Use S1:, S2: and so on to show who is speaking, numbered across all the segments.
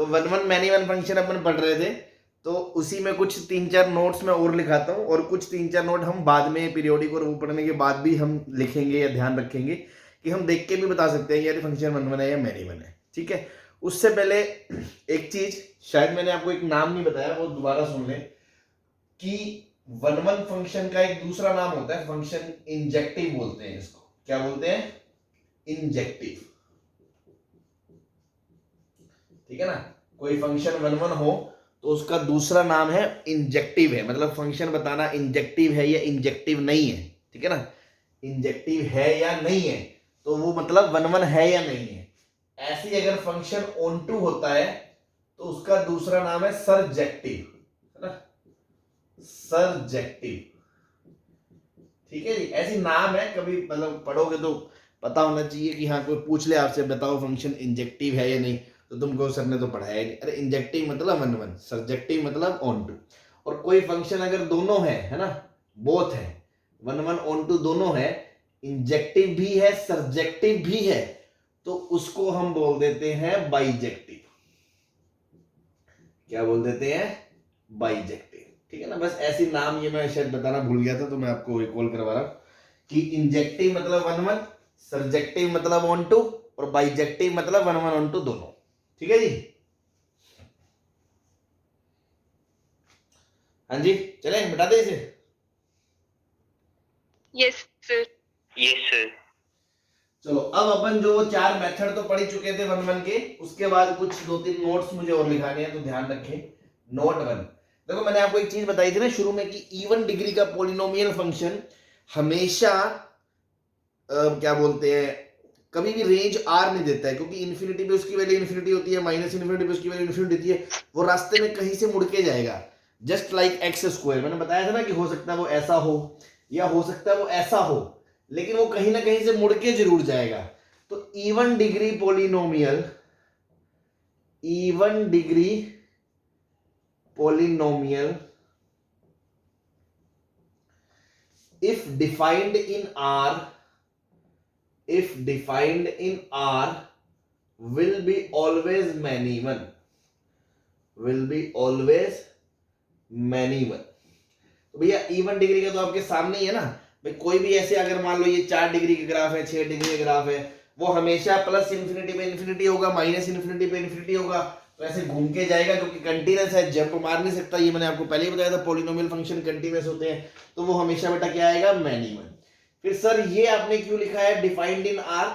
S1: तो one one many one function अपन पढ़ रहे थे, तो उसी में कुछ 3-4 नोट्स मैं और लिखाता हूँ, और कुछ 3-4 नोट हम बाद में पीरियोडिक और वो पढ़ने के बाद भी हम लिखेंगे या ध्यान रखेंगे कि हम देख के भी बता सकते हैं यार फंक्शन वन वन है या मैनी वन है। ठीक है, उससे पहले एक चीज, शायद मैंने आपको एक नाम नहीं बताया, वो दोबारा सुन लें कि वन वन फंक्शन का एक दूसरा नाम होता है फंक्शन इंजेक्टिव बोलते हैं इसको। क्या बोलते हैं? इंजेक्टिव। ठीक है ना, कोई फंक्शन वन वन हो तो उसका दूसरा नाम है इंजेक्टिव है, मतलब फंक्शन बताना इंजेक्टिव है या इंजेक्टिव नहीं है। ठीक है ना, इंजेक्टिव है या नहीं है तो वो मतलब वन वन है या नहीं है। ऐसे ही अगर फंक्शन ऑन टू होता है तो उसका दूसरा नाम है सरजेक्टिव, है ना, सरजेक्टिव। ठीक है जी, ऐसी नाम है, कभी मतलब पढ़ोगे तो पता होना चाहिए कि हाँ कोई पूछ ले आपसे बताओ फंक्शन इंजेक्टिव है या नहीं, तो तुमको सर ने तो पढ़ाया नहीं। अरे इंजेक्टिव मतलब वन वन, सरजेक्टिव मतलब ऑन टू। और कोई फंक्शन अगर दोनों है ना, बोथ है, वन वन ऑन टू दोनों है, इंजेक्टिव भी है सरजेक्टिव भी है, तो उसको हम बोल देते हैं बाइजेक्टिव। क्या बोल देते हैं? बाइजेक्टिव। ठीक है ना, बस ऐसी नाम ये मैं शायद बताना भूल गया था तो मैं आपको रिकॉल करवा रहा हूं कि इंजेक्टिव मतलब वन वन, सरजेक्टिव मतलब ऑन टू, और बाइजेक्टिव मतलब वन वन ऑन टू दोनों। ठीक है जी, हाँ जी, चले बता दे इसे।
S2: Yes sir.
S3: Yes sir.
S1: चलो अब अपन जो 4 मेथड तो पढ़ ही चुके थे वन वन के, उसके बाद कुछ 2-3 नोट्स मुझे और लिखाने हैं, तो ध्यान रखें। नोट वन, देखो मैंने आपको एक चीज बताई थी ना शुरू में कि इवन डिग्री का पॉलिनोमियल फंक्शन हमेशा क्या बोलते हैं, कभी भी रेंज आर नहीं देता है, क्योंकि इन्फिनिटी पे उसकी वैल्यू इन्फिनिटी होती है, माइनस इन्फिनिटी पे उसकी वैल्यू इन्फिनिटी होती है, वो रास्ते में कहीं से मुड़ के जाएगा। जस्ट लाइक एक्स स्क्वायर, मैंने बताया था ना कि हो सकता है वो ऐसा हो या हो सकता है वो ऐसा हो, लेकिन वो कहीं ना कहीं से मुड़ के जरूर जाएगा। तो even degree polynomial, even degree polynomial if defined in R, if defined in R will be always many one, will be always many one। तो भैया इवन डिग्री का तो आपके सामने ही है ना भाई, कोई भी ऐसे अगर मान लो ये 4 डिग्री का ग्राफ है, 6 डिग्री का ग्राफ है, वो हमेशा प्लस इन्फिनिटी पे इन्फिनिटी होगा, माइनस इन्फिनिटी पे इन्फिनिटी होगा, तो ऐसे घूम के जाएगा क्योंकि कंटीन्यूअस है, जंप मार नहीं सकता। ये मैंने आपको पहले ही बताया था, पॉलिनोमियल फंक्शन कंटीन्यूअस होते हैं, तो वो हमेशा बेटा क्या आएगा? Many one. फिर सर ये आपने क्यों लिखा है डिफाइंड इन आर?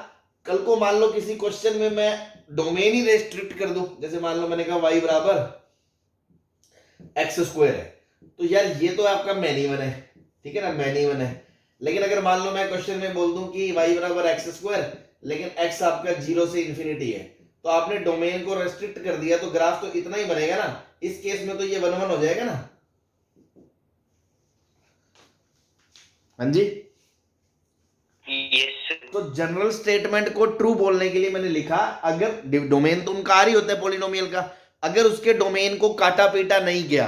S1: कल को मान लो किसी क्वेश्चन में मैं डोमेन ही रेस्ट्रिक्ट कर दूं, जैसे मान लो मैंने कहा y बराबर एक्स स्क्वायर है, तो यार ये तो आपका मैनी वन है, ठीक है ना, मैनी वन है। लेकिन अगर मान लो मैं क्वेश्चन में बोल दूं कि y बराबर एक्स स्क्वायर, लेकिन x आपका 0 से इंफिनिटी है, तो आपने डोमेन को रेस्ट्रिक्ट कर दिया, तो ग्राफ तो इतना ही बनेगा ना। इस केस में तो ये वन वन हो जाएगा ना। हाँ जी,
S3: यस सर।
S1: तो जनरल स्टेटमेंट को ट्रू बोलने के लिए मैंने लिखा अगर डोमेन तो उनका आर ही होता है पॉलिनोमियल का, अगर उसके डोमेन को काटा पीटा नहीं गया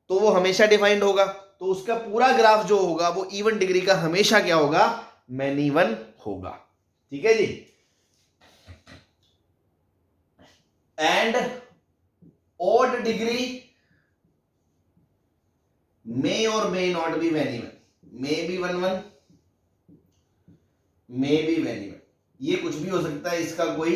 S1: तो वो हमेशा डिफाइंड होगा, तो उसका पूरा ग्राफ जो होगा वो इवन डिग्री का हमेशा क्या होगा? मैनी वन होगा। ठीक है जी, एंड ऑड डिग्री मे और may not be many one, may be one one, may be many one, ये कुछ भी हो सकता है, इसका कोई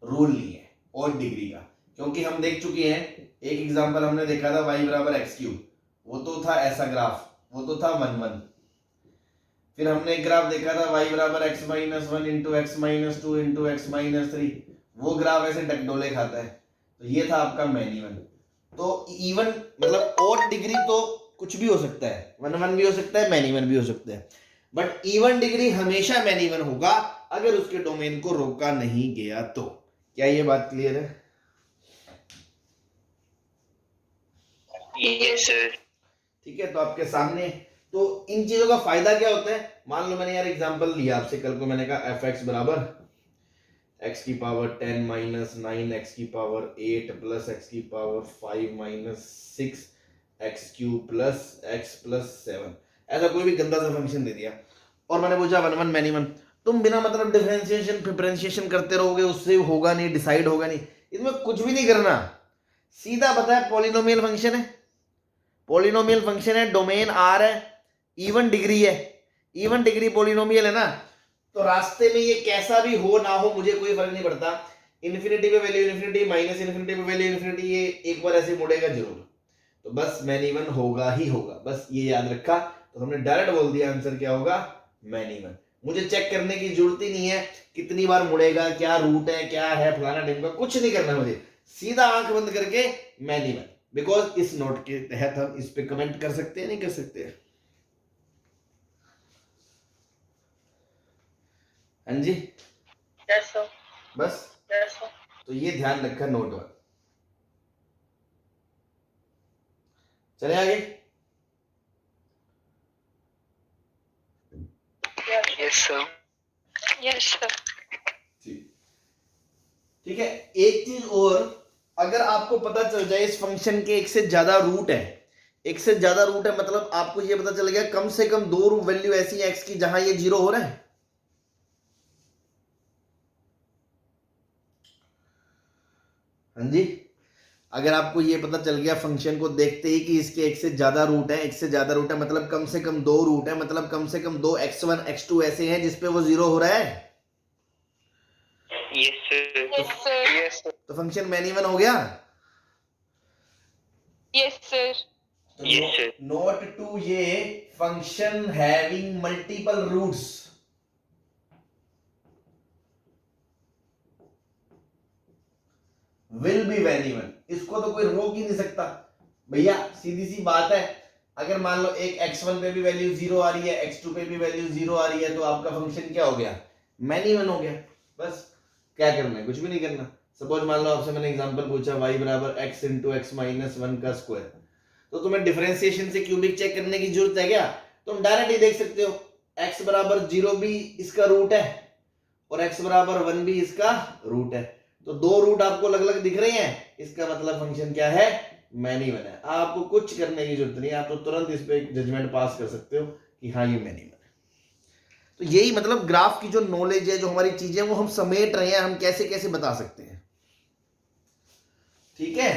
S1: रूल नहीं है ऑड डिग्री का, क्योंकि हम देख चुके हैं। एक एग्जांपल हमने देखा था y बराबर एक्स क्यूब, वो तो था ऐसा ग्राफ, वो तो था वन वन। फिर हमने एक ग्राफ देखा था y बराबर x minus one into x minus two into x minus three, वो ग्राफ ऐसे डकडोले खाता है, तो ये था आपका मैनी वन। तो इवन मतलब ऑड डिग्री तो कुछ भी हो सकता है, वन वन भी हो सकता है, मैनी वन भी हो सकता है, बट इवन डिग्री हमेशा मैनी वन होगा अगर उसके डोमेन को रोका नहीं गया तो। क्या ये बात क्लियर है?
S3: Yes sir.
S1: ठीक है, तो आपके सामने तो इन चीजों का फायदा क्या होता है। मान लो मैंने यार एग्जांपल लिया आपसे कल को, मैंने कहा एफ एक्स बराबर एक्स की पावर 10 माइनस 9 एक्स की पावर 8 प्लस एक्स की power 5 minus 6 x cube plus x plus 7, ऐसा कोई भी गंदा सा फंक्शन दे दिया और मैंने पूछा वन वन मैनी वन। तुम बिना मतलब डिफरेंशिएशन करते रहोगे, उससे होगा नहीं, डिसाइड होगा नहीं, इसमें कुछ भी नहीं करना। सीधा पता है पॉलिनोमियल फंक्शन है, पॉलिनोमियल फंक्शन है, डोमेन आर है, इवन डिग्री है, इवन डिग्री पॉलिनोमियल है ना, तो रास्ते में ये कैसा भी हो ना हो मुझे कोई फर्क नहीं पड़ता, इन्फिनिटी पे वैल्यू इन्फिनिटी, माइनस इन्फिनिटी पे वैल्यू इन्फिनिटी, ये एक बार ऐसे मुड़ेगा जरूर, तो बस मैन इवन होगा ही होगा, बस ये याद रखा। तो हमने डायरेक्ट बोल दिया आंसर क्या होगा, मैन इवन। मुझे चेक करने की जरूरत ही नहीं है कितनी बार मुड़ेगा, क्या रूट है, क्या है फलाना ढिमका, कुछ नहीं करना मुझे, सीधा आंख बंद करके मैन इवन। बिकॉज इस नोट के तहत हम इस पे कमेंट कर सकते हैं, नहीं कर सकते? हाँ जी,
S2: यस सर,
S1: बस
S2: यस सर,
S1: तो ये ध्यान रखा नोट वन। चले आगे।
S2: Yes sir, yes sir.
S1: ठीक है, एक चीज और, अगर आपको पता चल जाए इस फंक्शन के एक से ज्यादा रूट है, एक से ज्यादा रूट है मतलब आपको ये पता चल गया कम से कम दो वैल्यू ऐसी है एक्स की जहां ये जीरो हो रहा है, हाँ जी, अगर आपको ये पता चल गया फंक्शन को देखते ही कि इसके एक से ज्यादा रूट है, एक से ज्यादा रूट है मतलब कम से कम दो रूट है, मतलब कम से कम दो x1 x2 ऐसे हैं जिसपे वो जीरो हो रहा है,
S2: yes sir, yes sir, yes sir,
S1: तो फंक्शन मैन इवन हो गया।
S2: Yes sir, yes sir.
S1: Note to ये function having multiple roots, will be many one, इसको तो कोई रोक ही नहीं सकता भैया, सीधी सी बात है। अगर मान लो एक x1 पे भी वैल्यू जीरो आ रही है, x2 पे भी वैल्यू जीरो आ रही है, तो आपका फंक्शन क्या हो गया, मैन इवन हो गया। बस क्या करना है, कुछ भी नहीं करना। सपोज मान लो आपसे मैंने एग्जांपल पूछा y बराबर x into x minus one का स्क्वायर, तो तुम्हें डिफरेंशिएशन से क्यूबिक चेक करने की जरूरत है क्या? तुम डायरेक्ट ही देख सकते हो x बराबर जीरो भी इसका रूट है और x बराबर वन भी इसका रूट है, तो दो रूट आपको अलग अलग दिख रहे हैं, इसका मतलब फंक्शन क्या है, मैन इवन है। आपको कुछ करने की जरूरत नहीं, आप तो तुरंत इस पे जजमेंट पास कर सकते हो कि हाँ ये मैन इवन है। तो यही मतलब ग्राफ की जो नॉलेज है, जो हमारी चीजें वो हम समेट रहे हैं, हम कैसे कैसे बता सकते हैं, ठीक है।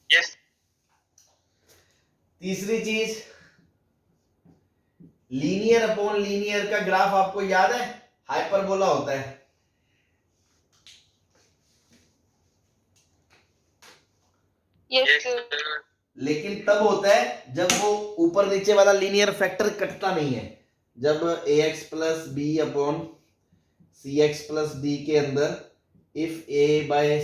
S2: यस।
S1: तीसरी चीज, लीनियर अपॉन लीनियर का ग्राफ आपको याद है, हाइपरबोला होता है,
S2: यस
S1: लेकिन तब होता है जब वो ऊपर नीचे वाला लीनियर फैक्टर कटता नहीं है, जब ax plus B upon C X plus D के अंदर if a by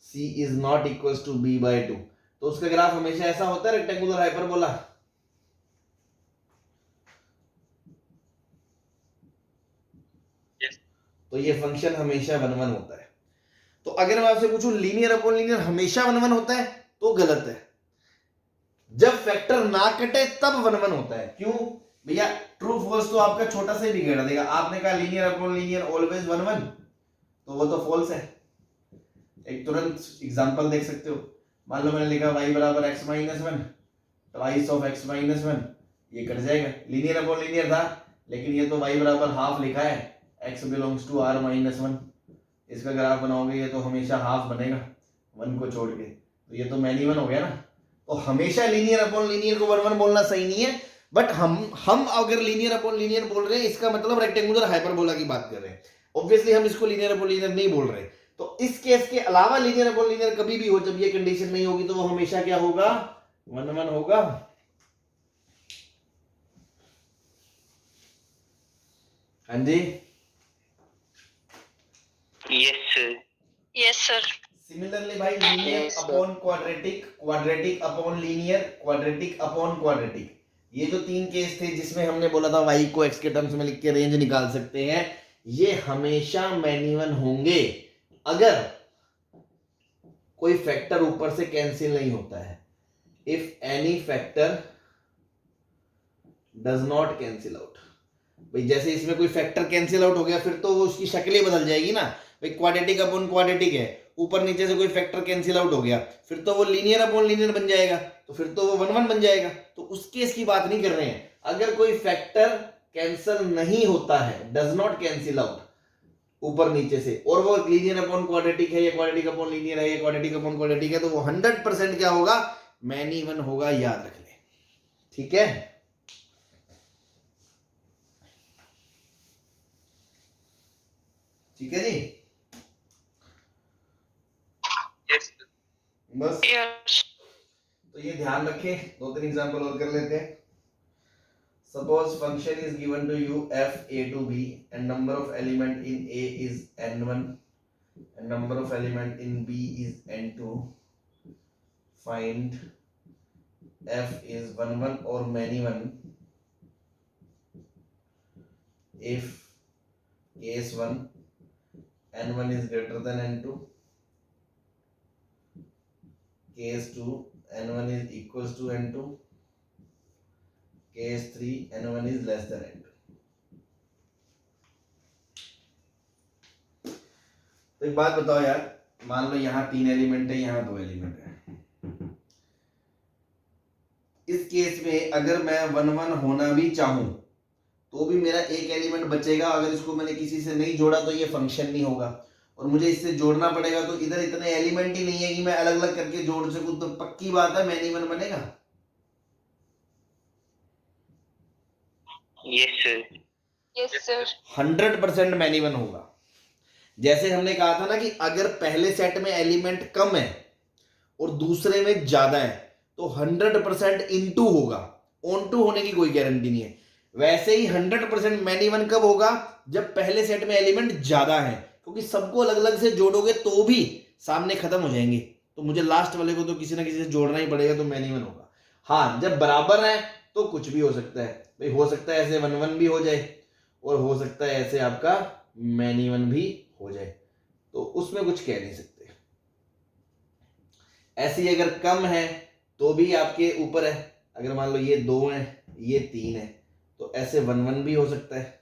S1: c is not equal to b by 2, तो उसका ग्राफ हमेशा ऐसा होता है, रेक्टेंगुलर हाइपरबोला। तो ये फंक्शन हमेशा वन वन होता है। तो अगर मैं आपसे पूछूं लीनियर अपॉन लीनियर हमेशा वन वन होता है, तो गलत है। जब फैक्टर ना कटे तब वन वन होता है। क्यों भैया? ट्रू फॉल्स तो आपका छोटा से भी बिगड़ देगा। आपने कहा linear upon linear always one one, तो वो तो फॉल्स है। एक तुरंत एग्जांपल देख सकते हो, मान लो मैंने लिखा y बराबर x minus one, twice of x minus one, ये कट जाएगा, लीनियर अपॉन लीनियर था, लेकिन ये तो y बराबर हाफ लिखा है, x belongs to r minus one, इसका ग्राफ बनाओगे ये तो हमेशा हाफ बनेगा वन को छोड़ के, तो ये तो मैन इवन हो गया ना। तो हमेशा लीनियर अपॉन लीनियर को वन वन बोलना सही नहीं है, बट हम अगर लीनियर अपॉन लीनियर बोल रहे हैं इसका मतलब रेक्टेंगुलर हाइपरबोला की बात कर रहे हैं। ऑब्वियसली हम इसको लीनियर अपॉन लीनियर नहीं बोल रहे, तो इस केस के अलावा लीनियर अपॉन लीनियर कभी भी हो, जब ये कंडीशन नहीं होगी तो वो हमेशा क्या होगा, वन वन होगा। हाँ जी,
S2: yes sir, yes sir.
S1: Similarly भाई linear upon quadratic, quadratic upon linear, quadratic upon quadratic, ये जो तीन केस थे जिसमें हमने बोला था y को x के टर्म्स में लिख के रेंज निकाल सकते हैं, ये हमेशा मैन इवन होंगे अगर कोई फैक्टर ऊपर से कैंसिल नहीं होता है। If any factor does not cancel out, भाई जैसे इसमें कोई फैक्टर कैंसिल आउट हो गया फिर तो वो उसकी शक्ल ही बदल जाएगी ना। भाई क्वाड्रेटिक अपॉन क्वाड्रेटिक है, ऊपर नीचे से कोई फैक्टर कैंसिल आउट हो गया फिर तो वो लीनियर अपॉन लीनियर बन जाएगा, तो फिर तो वो वन वन बन जाएगा। तो उस केस की बात नहीं कर रहे हैं। अगर कोई फैक्टर कैंसिल नहीं होता है, डज नॉट कैंसिल आउट, ऊपर नीचे से, और वो लीनियर अपॉन क्वाड्रेटिक है या क्वाड्रेटिक अपॉन लीनियर है या क्वाड्रेटिक अपॉन क्वाड्रेटिक है, तो वो 100% क्या होगा, मैनी वन होगा, याद रख ले। ठीक है, ठीक है जी।
S2: Yes.
S1: बस
S2: Yes.
S1: तो ये ध्यान रखें, 2-3 एग्जांपल और कर लेते हैं। Suppose function is given to you f a to b and number of element in a is n1 and number of element in b is n2. Find f is 1 or many one if case 1 n1 is greater than n2, case 2 n1 is equals to n2, case 3 n1 is less than n2। तो एक बात बताओ यार, मान लो यहाँ 3 element है, यहाँ 2 element है। इस केस में अगर मैं 1 होना भी चाहूं तो भी मेरा एक एलिमेंट बचेगा, अगर इसको मैंने किसी से नहीं जोड़ा तो ये फंक्शन नहीं होगा, और मुझे इससे जोड़ना पड़ेगा, तो इधर इतने एलिमेंट ही नहीं है कि मैं अलग अलग करके जोड़ सकूं, तो पक्की बात है मैनी वन बनेगा।
S2: Yes, sir. Yes, sir.
S1: 100% many one होगा। जैसे हमने कहा था ना कि अगर पहले सेट में एलिमेंट कम है और दूसरे में ज्यादा है तो 100% इनटू होगा, ऑन टू होने की कोई गारंटी नहीं है। वैसे ही 100% मैनी वन कब होगा, जब पहले सेट में एलिमेंट ज्यादा है, क्योंकि सबको अलग अलग से जोड़ोगे तो भी सामने खत्म हो जाएंगे, तो मुझे लास्ट वाले को तो किसी ना किसी से जोड़ना ही पड़ेगा, तो मैनी वन होगा। हाँ, जब बराबर है तो कुछ भी हो सकता है भाई, हो सकता है ऐसे 1-1 भी हो जाए और हो सकता है ऐसे आपका मैनी वन भी हो जाए, तो उसमें कुछ कह नहीं सकते। ऐसे ही अगर कम है तो भी आपके ऊपर है, अगर मान लो ये 2 है ये 3 है तो ऐसे 1-1 भी हो सकता है।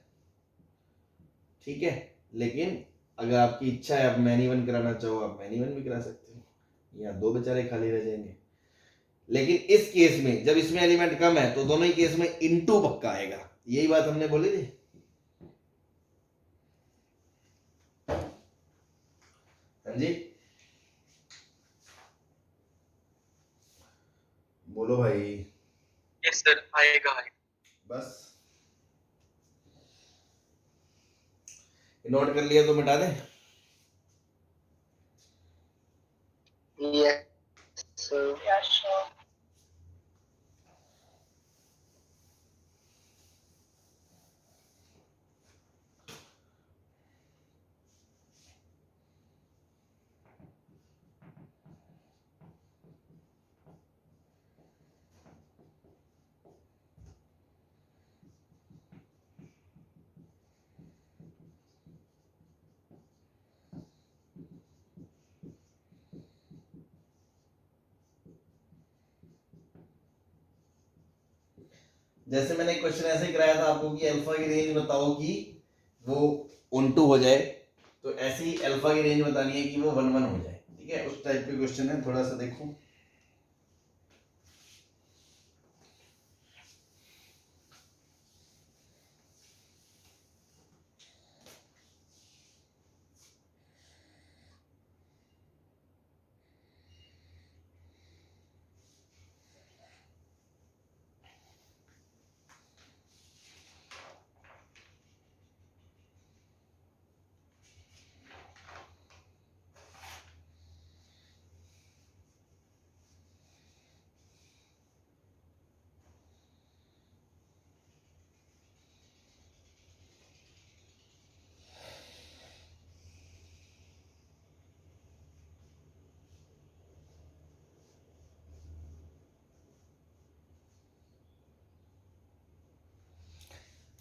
S1: ठीक है, लेकिन अगर आपकी इच्छा है आप मैनी वन कराना चाहो, आप मैनी वन भी करा सकते हो, यहाँ 2 बेचारे खाली रह जाएंगे। लेकिन इस केस में जब इसमें एलिमेंट कम है तो दोनों ही केस में इनटू पक्का आएगा, यही बात हमने बोली थी। हाँ जी, बोलो भाई।
S2: Yes, sir. आएगा।
S1: बस नोट कर लिया तो मिटा दे।
S2: Yes, sir. Yes, sir.
S1: जैसे मैंने क्वेश्चन ऐसे ही कराया था आपको कि अल्फा की रेंज बताओ कि वो ऑन टू हो जाए, तो ऐसे ही अल्फा की रेंज बतानी है कि वो 1-1 हो जाए। ठीक है, उस टाइप के क्वेश्चन है, थोड़ा सा देखो।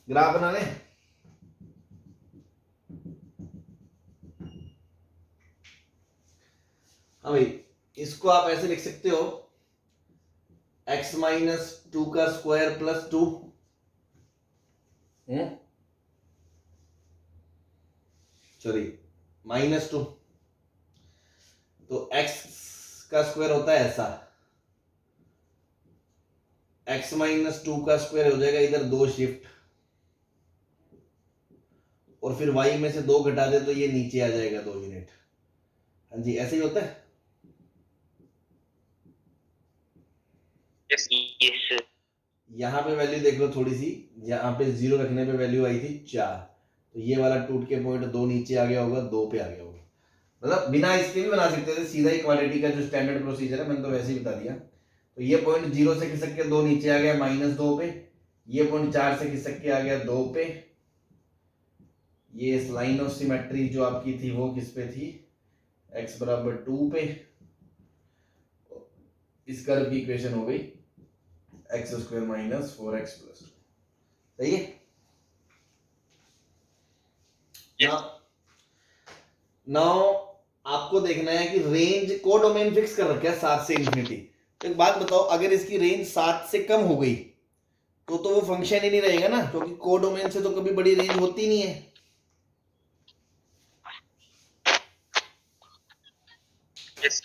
S1: ग्राफ बना लें। हाँ भाई, इसको आप ऐसे लिख सकते हो x-2 का स्क्वायर प्लस 2, सॉरी -2, तो x का स्क्वायर होता है ऐसा, x-2 का स्क्वायर हो जाएगा इधर 2 शिफ्ट, और फिर y में से 2 घटा दे तो ये नीचे आ जाएगा 2 यूनिट। हाँ जी, ऐसे ही होता है।
S2: Yes, sir.
S1: यहाँ पे वैल्यू देख लो थोड़ी सी, यहाँ पे 0 रखने पे वैल्यू आई थी 4, तो ये वाला टूट के पॉइंट 2 नीचे आ गया होगा, 2 पे आ गया होगा। मतलब बिना इसके भी बना सकते थे, सीधा ही क्वाड्रेटिक का जो स्टैंडर्ड प्रोसीजर है मैंने तो वैसे ही बता दिया। तो ये पॉइंट 0 से खिसक के 2 नीचे आ गया -2 पे, ये पॉइंट 4 से खिसक के आ गया 2 पे, ये इस लाइन ऑफ सिमेट्री जो आपकी थी वो किस पे थी, x बराबर 2 पे। इस कर्व की इक्वेशन हो गई x² - 4x + 2। सही है। नाउ आपको देखना है कि रेंज को डोमेन फिक्स कर रखा है 7 से इंफिनिटी। तो एक बात बताओ, अगर इसकी रेंज 7 से कम हो गई तो वो फंक्शन ही नहीं रहेगा ना, क्योंकि को डोमेन से तो कभी बड़ी रेंज होती नहीं है।
S2: Yes.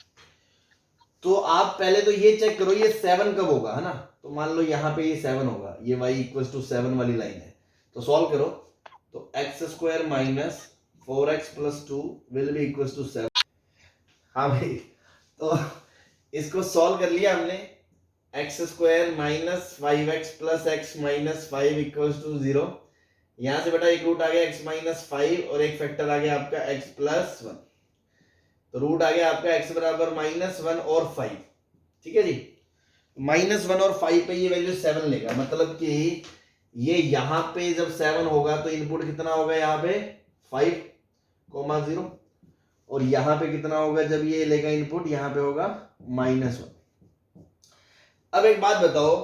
S1: तो आप पहले तो ये चेक करो ये 7 कब होगा, है ना। तो मान लो यहाँ पे ये 7 होगा, ये y = 7 वाली लाइन है। तो सॉल्व करो, तो x² - 4x + 2 will be equal to 7। हाँ भाई, तो इसको सॉल्व कर लिया हमने। x² - 5x + x - 5 = 0। यहां से बेटा एक रूट आ गया x - 5 और एक फैक्टर आ गया आपका x + 1। तो रूट आ गया आपका x बराबर -1 और 5। ठीक है जी, -1 और 5 पे ये वैल्यू 7 लेगा, मतलब कि ये यहां पे जब 7 होगा तो इनपुट कितना होगा यहाँ पे 5, 0, और यहां पे कितना होगा जब ये लेगा इनपुट, यहां पे होगा -1। अब एक बात बताओ,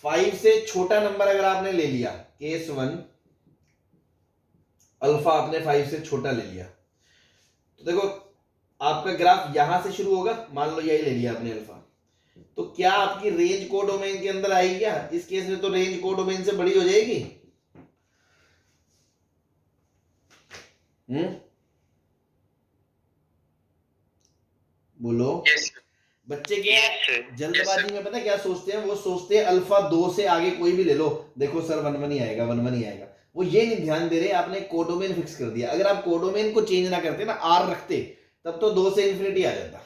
S1: 5 से छोटा नंबर अगर आपने ले लिया, केस 1 अल्फा आपने 5 से छोटा ले लिया, तो देखो आपका ग्राफ यहां से शुरू होगा, मान लो यही ले लिया आपने अल्फा, तो क्या आपकी रेंज को डोमेन के अंदर आएगी क्या? इस केस में तो रेंज को डोमेन से बड़ी हो जाएगी। बोलो।
S2: Yes.
S1: बच्चे क्या
S2: Yes.
S1: जल्दबाजी में पता क्या सोचते हैं, वो सोचते हैं अल्फा 2 से आगे कोई भी ले लो, देखो सर 1 ही आएगा, 1 ही आएगा। वो ये नहीं ध्यान दे रहे आपने कोडोमेन फिक्स कर दिया। अगर आप कोडोमेन को चेंज ना करते ना, आर रखते, तब तो 2 से इंफिनिटी आ जाता,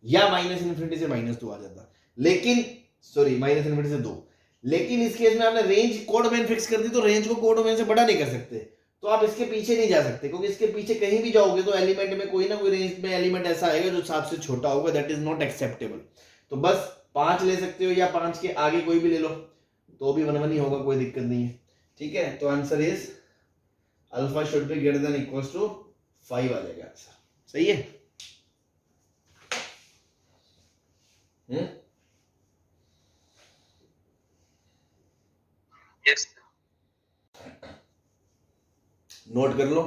S1: या -∞ से -2 आ जाता, लेकिन सॉरी -∞ से 2। लेकिन इस केस में आपने रेंज कोडोमेन फिक्स कर दी, तो रेंज को कोडोमेन से बड़ा नहीं कर सकते, तो आप इसके पीछे नहीं जा सकते, क्योंकि इसके पीछे कहीं भी जाओगे तो एलिमेंट में कोई ना कोई रेंज में एलिमेंट ऐसा आएगा जो 7 से छोटा होगा, दैट इज नॉट एक्सेप्टेबल। तो बस 5 ले सकते हो या 5 के आगे कोई भी ले लो, तो भी 1 ही होगा, कोई दिक्कत नहीं है। ठीक है, तो answer is alpha should be greater than equals to 5 आ जाएगा आंसर। सही है।
S2: Yes.
S1: नोट कर लो,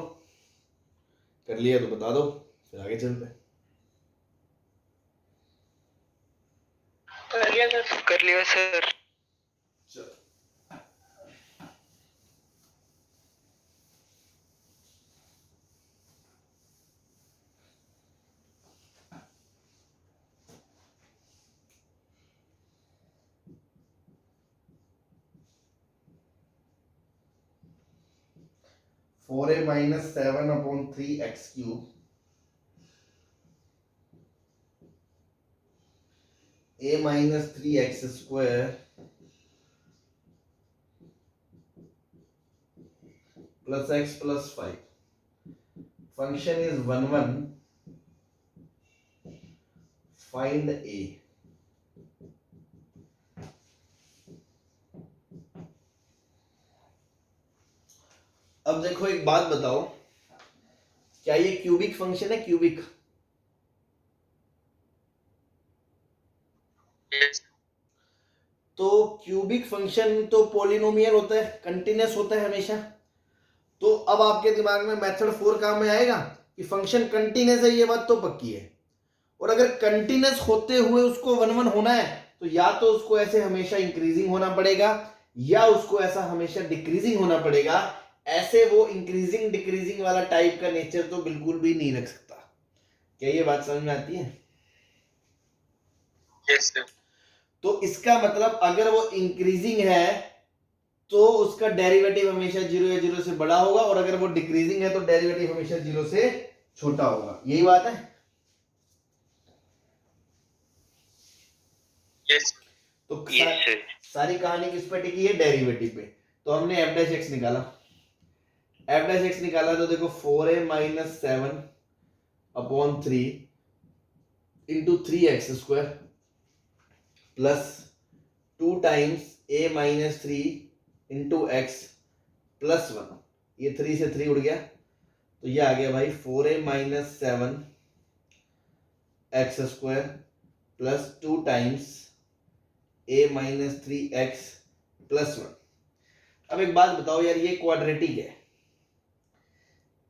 S1: कर लिया तो बता दो, फिर आगे चलते हैं।
S2: कर लिया सर। कर लिया सर।
S1: चलो, four A -7/3x³ a -3x² plus x plus 5 function is 1 1, find a। अब देखो एक बात बताओ, क्या ये क्यूबिक फंक्शन है? Cubic
S2: Yes.
S1: तो क्यूबिक फंक्शन तो पॉलिनोमियल होता है, कंटिन्यूअस होता है हमेशा। तो अब आपके दिमाग में मेथड 4 काम में आएगा कि फंक्शन कंटिन्यूअस है, ये बात तो पक्की है। और अगर कंटिन्यूअस होते हुए उसको 1 1 होना है, तो या तो उसको ऐसे हमेशा इंक्रीजिंग होना पड़ेगा, या उसको ऐसा हमेशा डिक्रीजिंग होना पड़ेगा। ऐसे वो इंक्रीजिंग डिक्रीजिंग वाला टाइप का नेचर तो बिल्कुल भी नहीं रख सकता। क्या ये बात समझ में आती है?
S2: Yes, sir.
S1: तो इसका मतलब अगर वो इंक्रीजिंग है तो उसका डेरिवेटिव हमेशा जीरो या जीरो से बड़ा होगा, और अगर वो डिक्रीजिंग है तो डेरिवेटिव हमेशा जीरो से छोटा होगा। यही बात है।
S2: यस
S1: तो
S2: यस सर।
S1: सारी कहानी किस पे टिकी है? डेरिवेटिव पे। तो हमने एफ डैश एक्स निकाला, एफ डैश एक्स निकाला तो देखो 4a minus 7 upon 3 into 3x² plus 2 times a minus 3 into x plus 1। ये 3 से 3 उड़ गया, तो ये आ गया भाई 4a minus 7 x² plus 2 times a minus 3x plus 1। अब एक बात बताओ यार, ये क्वाड्रेटिक है,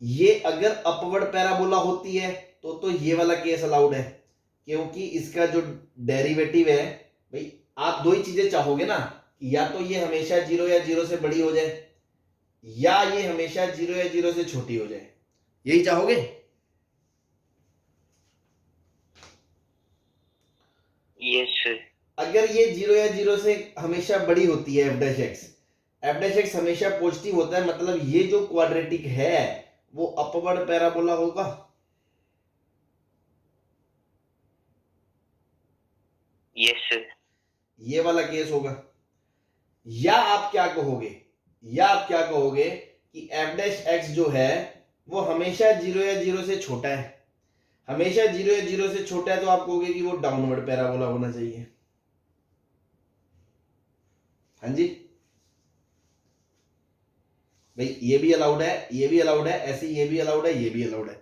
S1: ये अगर अपवर्ड पैराबोला होती है तो ये वाला केस अलाउड है, क्योंकि इसका जो डेरिवेटिव है भाई, आप दो ही चीजें चाहोगे ना, या तो ये हमेशा जीरो या जीरो से बड़ी हो जाए, या ये हमेशा जीरो या जीरो से छोटी हो जाए। यही चाहोगे?
S2: Yes sir.
S1: अगर ये जीरो या जीरो से हमेशा बड़ी होती है F dash x, F dash x हमेशा पॉजिटिव होता है, मतलब ये जो क्वाड्रेटिक है वो अपवर्ड पैराबोला होगा।
S2: Yes sir.
S1: ये वाला केस होगा। या आप क्या कहोगे, या आप क्या कहोगे कि एफ डैश एक्स जो है वो हमेशा जीरो या जीरो से छोटा है, हमेशा जीरो या जीरो से छोटा है, तो आप कहोगे कि वो डाउनवर्ड पैराबोला होना चाहिए। हाँ जी भाई, ये भी अलाउड है, ये भी अलाउड है, ऐसे ये भी अलाउड है, ये भी अलाउड है।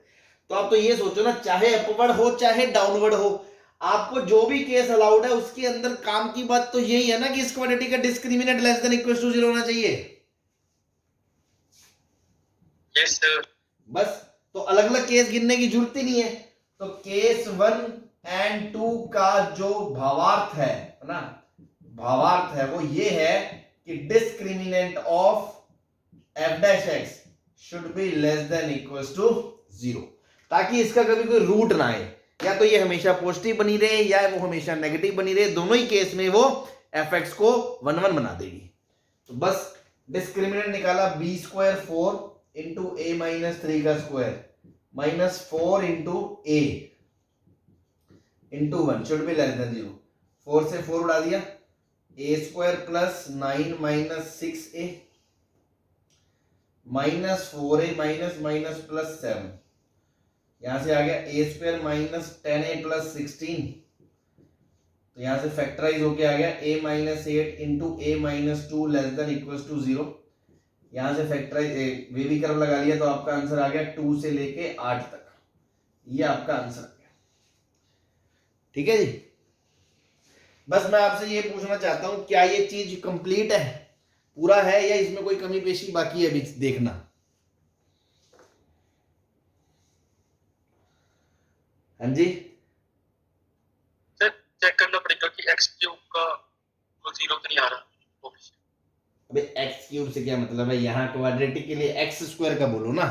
S1: तो आप तो ये सोचो ना, चाहे अपवर्ड हो चाहे डाउनवर्ड हो, आपको जो भी केस अलाउड है उसके अंदर काम की बात तो यही है ना कि इस क्वांटिटी का discriminant less than equal to 0 होना चाहिए।
S2: Yes sir.
S1: बस, तो अलग अलग केस गिनने की जरूरत ही नहीं है। तो केस 1 एंड 2 का जो भावार्थ है ना, भावार्थ है वो ये है कि discriminant of F dash X should be less than equals to 0, ताकि इसका कभी कोई रूट ना आए, या तो ये हमेशा पॉजिटिव बनी रहे या वो हमेशा नेगेटिव बनी रहे, दोनों ही केस में वो एफ एक्स को 1 1 बना देगी। तो बस डिस्क्रिमिनेंट निकाला, b स्क्वायर 4 इंटू ए माइनस 3 का square minus 4 into a into 1 should be less than 0। 4 से 4 उड़ा दिया, a square plus 9 minus 6a minus 4a minus minus plus 7, यहां से आ गया ए स्क्वायर माइनस 10a प्लस 16, तो यहां से फैक्टराइज होके आ गया a minus 8 into A minus 2 less than equals to 0। यहां से फैक्टराइज वेवी कर्व लगा लिया, तो आपका आंसर आ गया 2 से लेके 8 तक, ये आपका आंसर आ गया। ठीक है जी, बस मैं आपसे ये पूछना चाहता हूं, क्या ये चीज कंप्लीट है, पूरा है, या इसमें कोई कमी पेशी बाकी है अभी देखना? हाँ जी
S2: सर चेक करना पड़ेगा कि x क्यूब का वो 0 तो नहीं आ रहा।
S1: अबे एक्स क्यूब से क्या मतलब है, यहाँ क्वाड्रेटिक के लिए एक्स स्क्वायर का बोलो ना।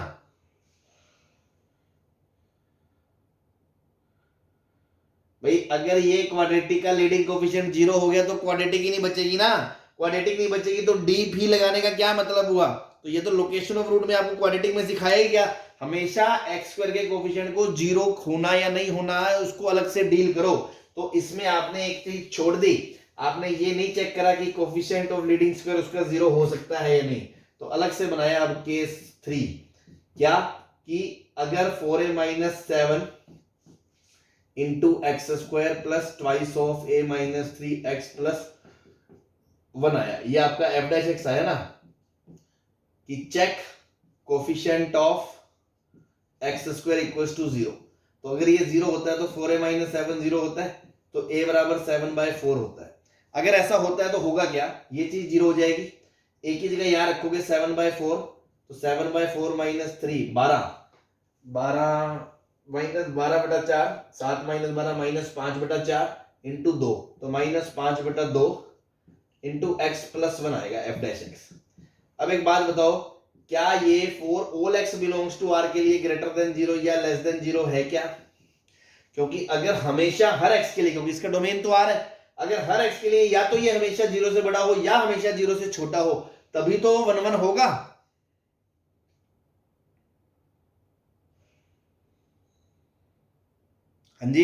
S1: भाई अगर ये क्वाड्रेटिक का लीडिंग कोफिशिएंट 0 हो गया तो क्वाड्रेटिक ही नहीं बचेगी ना, क्वाड्रेटिक नहीं बचेगी तो डी भी लगाने का क्या मतलब हुआ? तो ये तो लोकेशन ऑफ रूट में आपको क्वाड्रेटिक में सिखाया ही क्या, हमेशा एक्स स्क्वायर के कोफिशिएंट को 0 होना या नहीं होना है उसको अलग से डील करो। तो इसमें आपने एक चीज छोड़ दी, आपने ये नहीं चेक करा कि कोफिशिएंट ऑफ लीडिंग स्क्वायर उसका 0 हो सकता है या नहीं, तो अलग से बनाया। अब केस 3 क्या, कि अगर 4a minus 7 into x square plus twice of A minus 3x plus 1 आया, ये आपका एफ डैश एक्स आया ना, कि check coefficient of X square equals to 0। तो अगर ये 0 होता है तो 4a माइनस 7 0 होता है, तो a बराबर 7/4 होता है। अगर ऐसा होता है तो होगा क्या, ये चीज 0 हो जाएगी, a की जगह यहां रखोगे 7/4, तो 7/4 minus 3 12 minus 12/4, 7 minus 12 minus 5/4 into 2, तो माइनस 5/2 इंटू एक्स प्लस 1 आएगा एफ डैश एक्स। अब एक बात बताओ, क्या ये for all X belongs to R के लिए ग्रेटर देन 0 या लेस देन 0 है क्या? क्योंकि अगर हमेशा हर एक्स के लिए, क्योंकि इसका डोमेन तो आर है, अगर हर एक्स के लिए या तो ये हमेशा 0 से बड़ा हो या हमेशा 0 से छोटा हो, तभी तो 1 1 होगा। हाँ जी,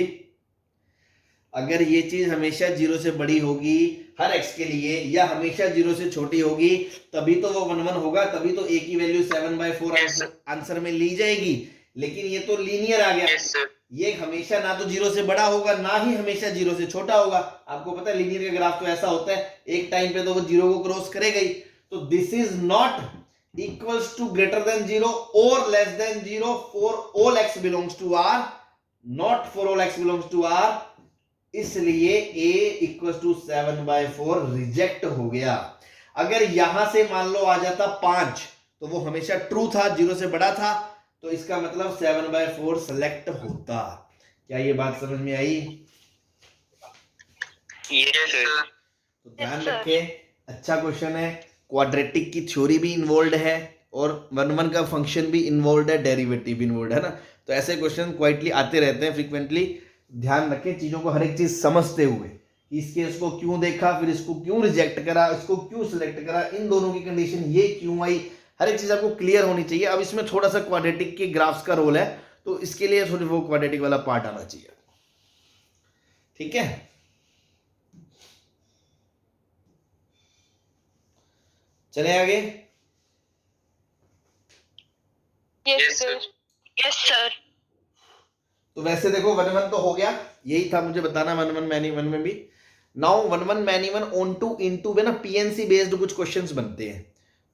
S1: अगर ये चीज हमेशा 0 से बड़ी होगी हर x के लिए, या हमेशा 0 से छोटी होगी, तभी तो वो 1 1 होगा, तभी तो a की वैल्यू 7/4
S2: Yes, sir.
S1: आंसर में ली जाएगी। लेकिन ये तो लीनियर आ गया,
S2: Yes, sir.
S1: ये हमेशा ना तो 0 से बड़ा होगा ना ही हमेशा 0 से छोटा होगा। आपको पता है लीनियर का ग्राफ तो ऐसा होता है, एक टाइम पे तो वो 0 को क्रॉस करेगा ही। तो this is not equals to greater than 0 और less than 0 for all x belongs to r, not for all x belongs to r, इसलिए a इक्वल टू 7/4 रिजेक्ट हो गया। अगर यहां से मान लो आ जाता 5 तो वो हमेशा ट्रू था, 0 से बड़ा था, तो इसका मतलब 7/4 सेलेक्ट होता। क्या ये बात समझ में आई?
S2: Yes, sir.
S1: तो ध्यान रखें, अच्छा क्वेश्चन है, क्वाड्रेटिक की थ्योरी भी इन्वॉल्व है और 1 1 का फंक्शन भी इन्वॉल्व है, डेरिवेटिव इन्वॉल्व है ना। तो ऐसे क्वेश्चन क्वाइटली आते रहते हैं फ्रीक्वेंटली। ध्यान रखें चीजों को, हर एक चीज समझते हुए, इसके इसको क्यों देखा, फिर इसको क्यों रिजेक्ट करा, इसको क्यों सिलेक्ट करा, इन दोनों की कंडीशन ये क्यों आई, हर एक चीज आपको क्लियर होनी चाहिए। अब इसमें थोड़ा सा क्वाड्रेटिक के ग्राफ्स का रोल है, तो इसके लिए थोड़ी वो क्वाड्रेटिक वाला पार्ट आना चाहिए। ठीक है, चले आगे।
S2: Yes, sir.
S3: Yes, sir.
S1: तो वैसे देखो 1 1 तो हो गया, यही था मुझे बताना 1 1 मैनी 1 में भी। Now 1 1 many 1 onto into में ना पीएनसी बेस्ड कुछ क्वेश्चंस बनते हैं।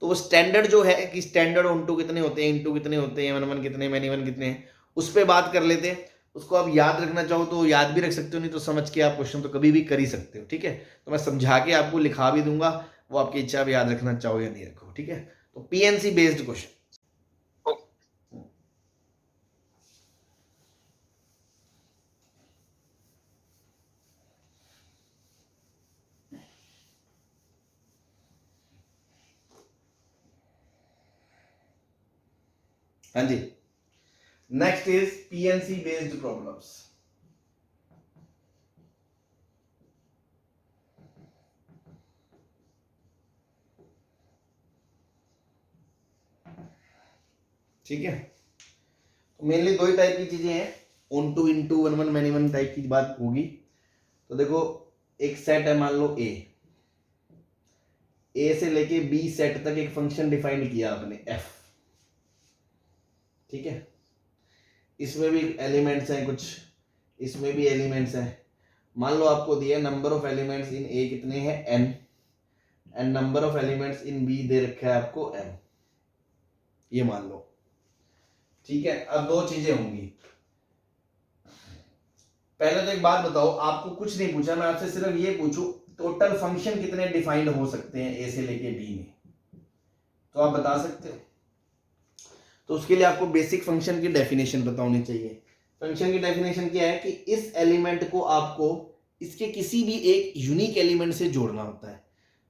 S1: तो वो स्टैंडर्ड जो है कि स्टैंडर्ड ऑन टू कितने होते हैं, इनटू कितने होते हैं, 1 1 कितने, मैनी 1 कितने हैं, उस पर बात कर लेते हैं। उसको आप याद रखना चाहो तो याद भी रख सकते हो, नहीं तो समझ के आप क्वेश्चन तो कभी भी कर ही सकते हो। ठीक है, तो मैं समझा के आपको लिखा भी दूंगा, वो आपकी इच्छा भी, याद रखना चाहो या नहीं रखो। ठीक है, तो पीएनसी बेस्ड क्वेश्चन।
S2: Oh,
S1: हाँ जी, next is PNC based problems. ठीक है, तो मेनली दो ही टाइप की चीजें हैं, onto into 1 1 many 1 type की बात होगी। तो देखो एक सेट है, मान लो ए से लेके बी सेट तक एक फंक्शन डिफाइन किया आपने एफ। ठीक है, इसमें भी एलिमेंट्स हैं कुछ, इसमें भी एलिमेंट्स हैं। मान लो आपको दिया number of elements in A कितने हैं, n, and number of elements in B दे रखा है आपको एम, ये मान लो। ठीक है, अब दो चीजें होंगी। पहले तो एक बात बताओ, आपको कुछ नहीं पूछा, मैं आपसे सिर्फ ये पूछूं टोटल फंक्शन कितने डिफाइंड हो सकते हैं ए से लेके बी में, तो आप बता सकते हो। तो उसके लिए आपको बेसिक फंक्शन की डेफिनेशन पता होनी चाहिए। फंक्शन की डेफिनेशन क्या है कि इस एलिमेंट को आपको इसके किसी भी एक यूनिक एलिमेंट से जोड़ना होता है।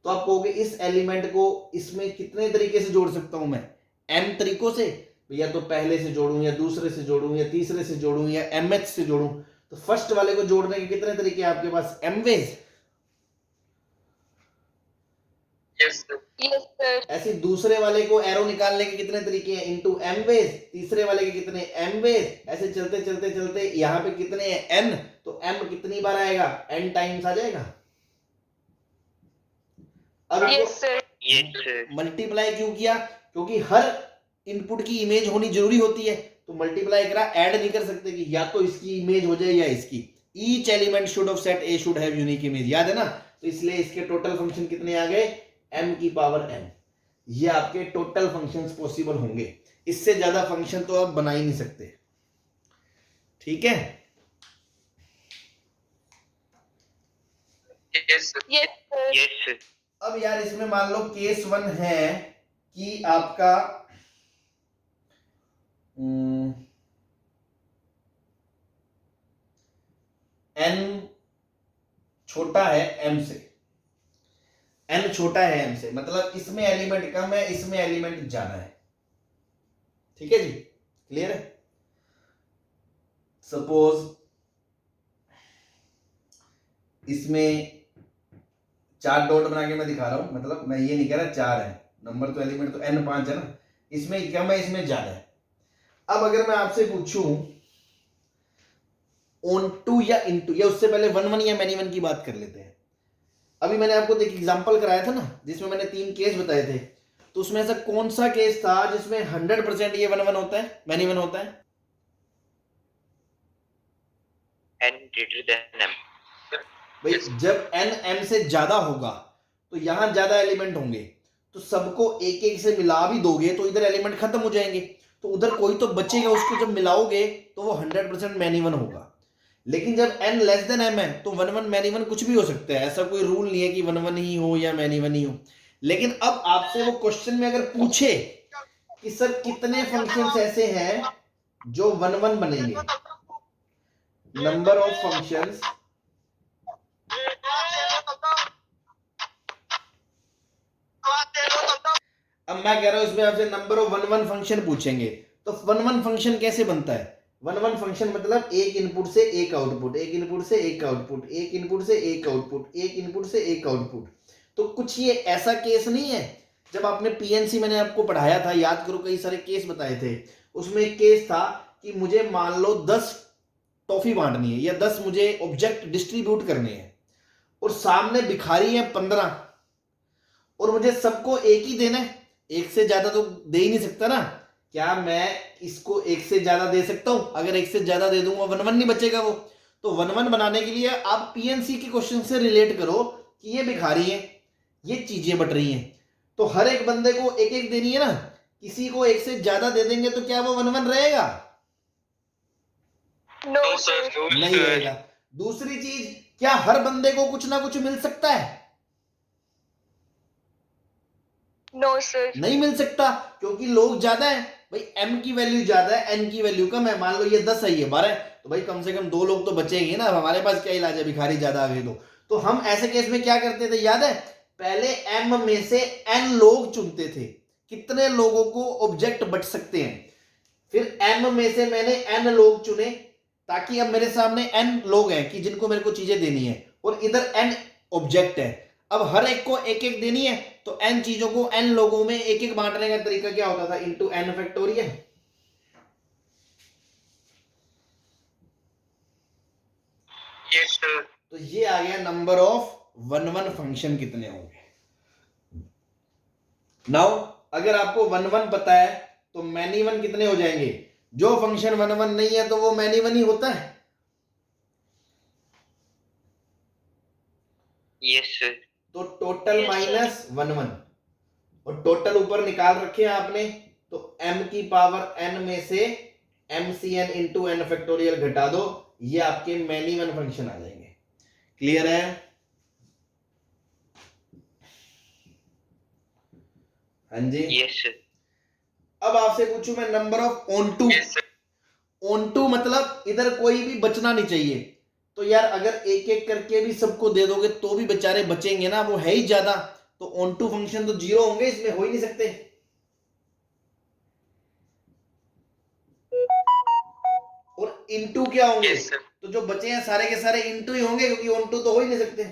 S1: तो आप कहोगे इस एलिमेंट को इसमें कितने तरीके से जोड़ सकता हूं मैं, एम तरीकों से, या तो पहले से जोड़ूं, या दूसरे से जोड़ूं, या तीसरे से जोड़ूं, या एमएच से जोड़ूं। तो फर्स्ट वाले को जोड़ने के कितने तरीके हैं आपके पास, m ways.
S2: yes, sir.
S3: Yes, sir.
S1: ऐसे दूसरे वाले को एरो निकालने के कितने तरीके हैं, इनटू एम वेज। तीसरे वाले के कितने, एम वेज। ऐसे चलते चलते चलते यहां पे कितने हैं, एन, तो एम कितनी बार आएगा, एन टाइम्स आ जाएगा। अब
S3: Yes, sir.
S2: Yes, sir.
S1: Multiply क्यों किया, क्योंकि हर इनपुट की इमेज होनी जरूरी होती है। तो मल्टीप्लाई करा, ऐड नहीं कर सकते कि या तो इसकी इमेज हो जाए या इसकी। Each element should of set A should have unique image, याद है ना। तो इसलिए इसके टोटल फंक्शन कितने आ गए, m की पावर n। ये आपके टोटल फंक्शंस पॉसिबल होंगे, इससे ज्यादा फंक्शन तो आप बना ही नहीं सकते। ठीक है,
S2: Yes, sir.
S3: Yes, sir.
S2: Yes, sir.
S1: अब यार इसमें मान लो केस 1 है कि आपका n छोटा है m से, n छोटा है m से, मतलब इसमें एलिमेंट कम है, इसमें एलिमेंट ज्यादा है। ठीक है जी, क्लियर है। सपोज इसमें 4 डॉट बना के मैं दिखा रहा हूं, मतलब मैं ये नहीं कह रहा 4 है, नंबर तो एलिमेंट तो n 5 है ना, इसमें कम है इसमें ज्यादा है। अब अगर मैं आपसे पूछूं ऑन टू या इनटू, या उससे पहले वन वन या मैनी वन की बात कर लेते हैं। अभी मैंने आपको एक एग्जांपल कराया था ना जिसमें मैंने 3 केस बताए थे, तो उसमें ऐसा कौन सा केस था जिसमें 100% ये वन वन होता है, मैनी वन होता है?
S3: n greater than m।
S1: भाई जब n m से ज्यादा होगा तो यहां ज्यादा एलिमेंट होंगे, तो सबको एक एक से मिला भी दोगे तो इधर एलिमेंट खत्म हो जाएंगे, तो उधर कोई तो बचेगा, उसको जब मिलाओगे तो वो 100% मैनी वन होगा। लेकिन जब n लेस देन m है तो वन वन मैनी वन कुछ भी हो सकता है, ऐसा कोई रूल नहीं है कि वन वन ही हो या मैनी वन ही हो। लेकिन अब आपसे वो क्वेश्चन में अगर पूछे कि सर कितने फंक्शंस ऐसे हैं जो वन वन बनेंगे, नंबर ऑफ फंक्शंस, अब मैं कह रहा हूं इसमें आपसे number of one one function पूछेंगे, तो वन वन फंक्शन कैसे बनता है? वन वन फंक्शन मतलब एक इनपुट से एक आउटपुट, एक इनपुट से एक आउटपुट, एक इनपुट से एक आउटपुट, एक इनपुट से एक आउटपुट। तो कुछ ये ऐसा केस नहीं है, जब आपने पीएनसी मैंने आपको पढ़ाया था, याद करो कई सारे केस बताए थे, उसमें एक केस था कि मुझे मान लो 10 टॉफी बांटनी है या 10 मुझे ऑब्जेक्ट डिस्ट्रीब्यूट करने हैं, और सामने भिखारी है 15, और मुझे सबको एक ही देना है, एक से ज्यादा तो दे ही नहीं सकता ना। क्या मैं इसको एक से ज्यादा दे सकता हूं? अगर एक से ज्यादा दे दूंगा वन वन नहीं बचेगा वो। तो वन वन बनाने के लिए आप पीएनसी के क्वेश्चन से रिलेट करो कि ये भिखारी है, ये चीजें बट रही हैं, तो हर एक बंदे को एक एक देनी है ना। किसी को एक से ज्यादा दे देंगे तो क्या वो वन वन रहेगा?
S2: नो सर,
S1: नहीं रहेगा। दूसरी चीज, क्या हर बंदे को कुछ ना कुछ मिल सकता है?
S4: No sir.
S1: नहीं मिल सकता, क्योंकि लोग ज्यादा हैं। भाई m की वैल्यू ज्यादा है, n की वैल्यू कम है। मान लो ये 10 है ये 12 है, तो भाई कम से कम 2 लोग तो बचेंगे ना। हमारे पास क्या इलाज है, भिखारी ज्यादा आ गए तो हम ऐसे केस में क्या करते थे याद है? पहले m में से n लोग चुनते थे, कितने लोगों को ऑब्जेक्ट बच सकते हैं। फिर m में से मैंने n लोग चुने, ताकि अब मेरे सामने n लोग हैं कि जिनको मेरे को चीजें देनी है, और इधर n ऑब्जेक्ट है। अब हर एक को एक एक देनी है, तो n चीजों को n लोगों में एक एक बांटने का तरीका क्या होता था? Into n factorial.
S2: Yes sir.
S1: तो ये आ गया number of one one function कितने होंगे। नाउ अगर आपको वन वन पता है तो मैनी वन कितने हो जाएंगे? जो फंक्शन वन वन नहीं है तो वो मैनी वन ही होता है।
S3: Yes sir.
S1: तो total
S4: Yes,
S1: minus one one, और टोटल ऊपर निकाल रखे हैं आपने, तो m की पावर n में से mcn इंटू n फैक्टोरियल घटा दो, ये आपके मैनी वन फंक्शन आ जाएंगे। क्लियर है? हाँ जी।
S3: Yes sir.
S1: अब आपसे पूछूं मैं number of onto.
S2: Yes sir.
S1: Onto मतलब इधर कोई भी बचना नहीं चाहिए, तो यार अगर एक एक करके भी सबको दे दोगे तो भी बेचारे बचेंगे ना, वो है ही ज्यादा। तो ऑन टू फंक्शन तो 0 होंगे, इसमें हो ही नहीं सकते। और इनटू क्या होंगे?
S2: Yes sir.
S1: तो जो बचे हैं सारे के सारे इनटू ही होंगे, क्योंकि ऑन टू तो हो ही नहीं सकते।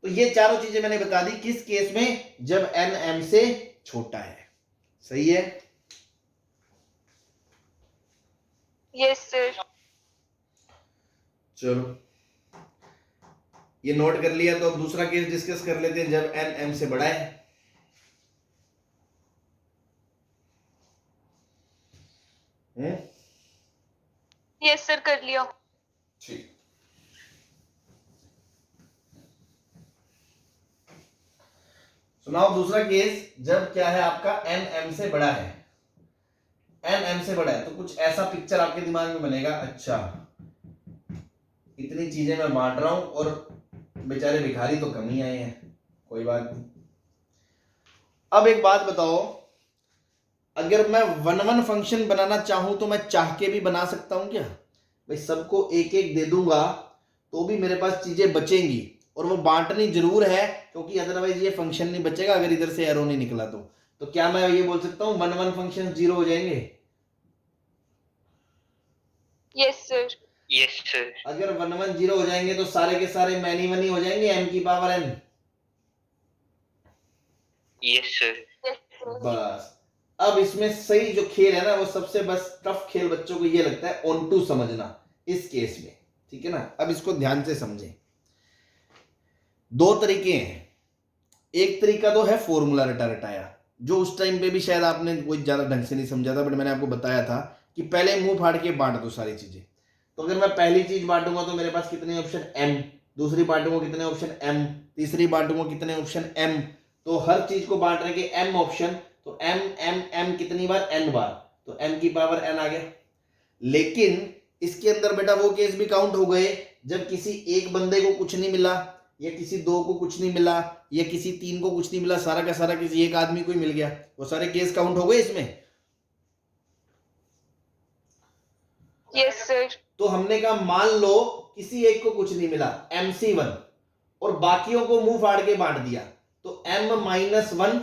S1: तो ये चारों चीजें मैंने बता दी, किस केस में? जब n m से छोटा है। सही है?
S4: Yes sir.
S1: चलो ये नोट कर लिया, तो अब दूसरा केस डिस्कस कर लेते हैं जब n m से बड़ा है।
S4: यस सर, कर लिया।
S1: ठीक। सुनाओ दूसरा केस, जब क्या है आपका n m से बड़ा है। n m से बड़ा है तो कुछ ऐसा पिक्चर आपके दिमाग में बनेगा, अच्छा इतनी चीजें मैं बांट रहा हूं और बेचारे भिखारी तो कम ही आए हैं, कोई बात नहीं। अब एक बात बताओ, अगर मैं वन वन फंक्शन बनाना चाहूं तो मैं चाह के भी बना सकता हूं क्या? भाई सबको एक एक दे दूंगा तो भी मेरे पास चीजें बचेंगी, और वो बांटनी जरूर है, क्योंकि अदरवाइज ये फंक्शन नहीं बचेगा अगर इधर से एरो नहीं निकला तो क्या मैं ये बोल सकता हूं वन वन फंक्शन 0 हो जाएंगे?
S4: Yes sir.
S3: Yes sir.
S1: अगर वन वन 0 हो जाएंगे तो सारे के सारे मैनी वन ही हो जाएंगे m की power n।
S3: Yes, sir.
S4: Yes, sir.
S1: बस अब इसमें सही जो खेल है ना, वो सबसे बस टफ खेल बच्चों को ये लगता है ऑन टू समझना इस केस में, ठीक है ना। अब इसको ध्यान से समझें। दो तरीके हैं। एक तरीका तो है फॉर्मूला रटा रटाया, जो उस टाइम पे भी शायद आपने कोई ज्यादा ढंग से नहीं समझा था, बट मैंने आपको बताया था कि पहले मुंह फाड़ के बांट दो सारी चीजें। तो अगर मैं पहली चीज बांटूंगा तो मेरे पास कितने ऑप्शन m, दूसरी बांटूंगा कितने ऑप्शन m, तीसरी बांटूंगा कितने ऑप्शन m। तो हर चीज को बांट रहे के m ऑप्शन, तो m m m कितनी बार, n बार, तो m की पावर n आ गया। लेकिन इसके अंदर बेटा वो केस भी काउंट हो गए जब किसी एक बंदे को कुछ नहीं मिला, या किसी दो को कुछ नहीं मिला, या किसी तीन को कुछ नहीं मिला, सारा का सारा किसी एक आदमी को ही मिल गया। वो सारे केस काउंट हो गए इसमें।
S4: Yes, sir.
S1: तो हमने कहा मान लो किसी एक को कुछ नहीं मिला MC1, और बाकियों को मुंह फाड़ के बांट दिया, तो m-1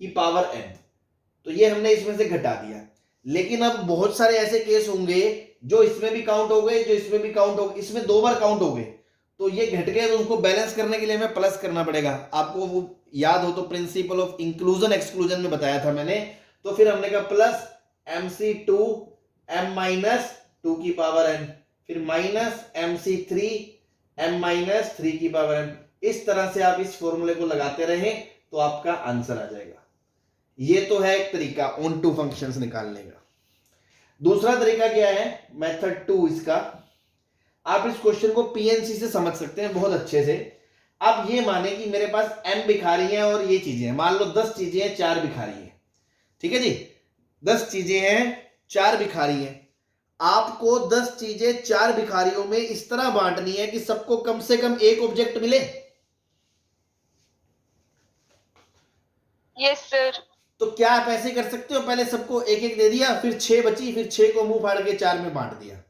S1: की पावर n। तो ये हमने इसमें से घटा दिया। लेकिन अब बहुत सारे ऐसे केस होंगे जो इसमें भी काउंट हो गए, जो इसमें भी काउंट हो गए, इसमें दो बार काउंट हो गए, तो ये घट गए, तो उसको बैलेंस करने के लिए हमें प्लस करना पड़ेगा। आपको वो याद हो तो प्रिंसिपल ऑफ इंक्लूजन एक्सक्लूजन में बताया था मैंने। तो फिर हमने कहा प्लस MC2 m-2 की पावर n, फिर माइनस MC3 m-3 की पावर n। इस तरह से आप इस फॉर्मूले को लगाते रहें तो आपका आंसर आ जाएगा। ये तो है एक तरीका ऑन टू फंक्शंस निकालने का। दूसरा तरीका क्या है, मेथड 2 इसका। आप इस क्वेश्चन को पीएनसी से समझ सकते हैं बहुत अच्छे से। आप ये माने कि मेरे पास m भिखारी हैं और ये चीजें हैं, मान लो 10 चीजें हैं, 4 भिखारी हैं, ठीक है जी। 10 चीजें हैं, 4 भिखारी हैं। आपको 10 चीजें 4 भिखारियों में इस तरह बांटनी है कि सबको कम से कम एक ऑब्जेक्ट मिले।
S4: Yes, sir.
S1: तो क्या आप ऐसे कर सकते हो, पहले सबको एक एक दे दिया, फिर 6 बची, फिर 6 को मुंह फाड़ के 4 में बांट दिया?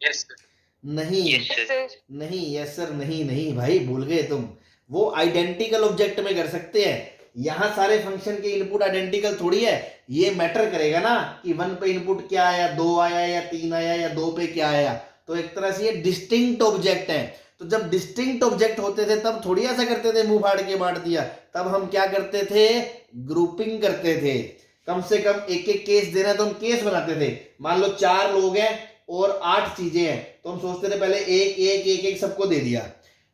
S2: Yes, sir.
S1: नहीं
S3: Yes,
S4: Yes,
S3: sir.
S4: sir.
S1: नहीं, यस सर नहीं, नहीं भाई भूल गए तुम। वो आइडेंटिकल ऑब्जेक्ट में कर सकते हैं। यहां सारे फंक्शन के इनपुट आइडेंटिकल थोड़ी है। ये मैटर करेगा ना कि 1 पे इनपुट क्या आया, 2 आया या 3 आया, या 2 पे क्या आया। तो एक तरह से ये डिस्टिंक्ट ऑब्जेक्ट है। तो जब डिस्टिंक्ट ऑब्जेक्ट होते थे तब थोड़ी ऐसा करते थे मुंह फाड़ के बांट दिया। तब हम क्या करते थे, ग्रुपिंग करते थे। कम से कम एक एक केस देना, तो हम केस बनाते थे। मान लो 4 लोग हैं और 8 चीजें हैं, तो हम सोचते थे पहले एक एक एक एक सबको दे दिया,